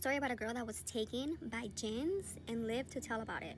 story about a girl that was taken by jinns and lived to tell about it.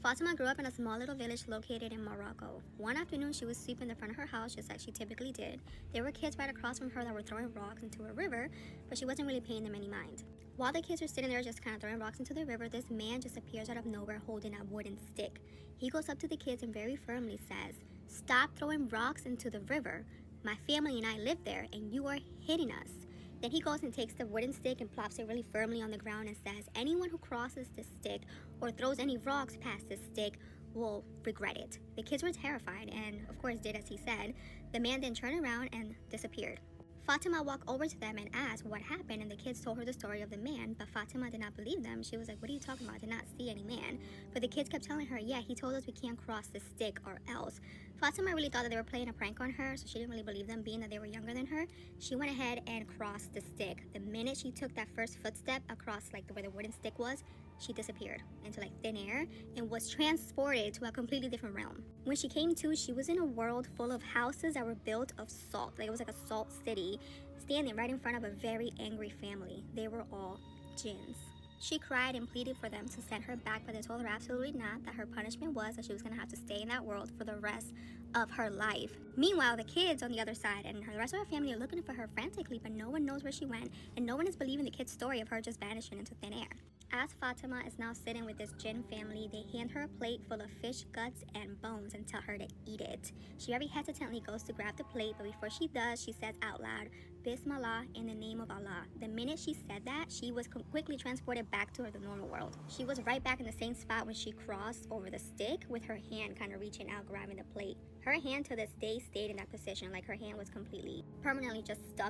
Fatima grew up in a small little village located in Morocco. One afternoon, she was sweeping the front of her house just like she typically did. There were kids right across from her that were throwing rocks into a river, but she wasn't really paying them any mind. While the kids were sitting there just kind of throwing rocks into the river, this man just appears out of nowhere holding a wooden stick. He goes up to the kids and very firmly says, "Stop throwing rocks into the river. My family and I live there, and you are hitting us." Then he goes and takes the wooden stick and plops it really firmly on the ground and says, "Anyone who crosses this stick or throws any rocks past this stick will regret it." The kids were terrified and, of course, did as he said. The man then turned around and disappeared. Fatima walked over to them and asked what happened, and the kids told her the story of the man, but Fatima did not believe them. She was like, "What are you talking about? I did not see any man." But the kids kept telling her, "Yeah, he told us we can't cross the stick or else." Fatima really thought that they were playing a prank on her, so she didn't really believe them, being that they were younger than her. She went ahead and crossed the stick. The minute she took that first footstep across like where the wooden stick was, she disappeared into like thin air and was transported to a completely different realm. When she came to, she was in a world full of houses that were built of salt. Like it was like a salt city, standing right in front of a very angry family. They were all jinns. She cried and pleaded for them to send her back, but they told her absolutely not, that her punishment was that she was going to have to stay in that world for the rest of her life. Meanwhile, the kids on the other side and the rest of her family are looking for her frantically, but no one knows where she went, and no one is believing the kid's story of her just vanishing into thin air. As Fatima is now sitting with this jinn family, they hand her a plate full of fish guts and bones and tell her to eat it. She very hesitantly goes to grab the plate, but before she does, she says out loud, "Bismillah, in the name of Allah." The minute she said that, she was quickly transported back to the normal world. She was right back in the same spot when she crossed over the stick, with her hand kind of reaching out, grabbing the plate. Her hand to this day stayed in that position, like her hand was completely, permanently just stuck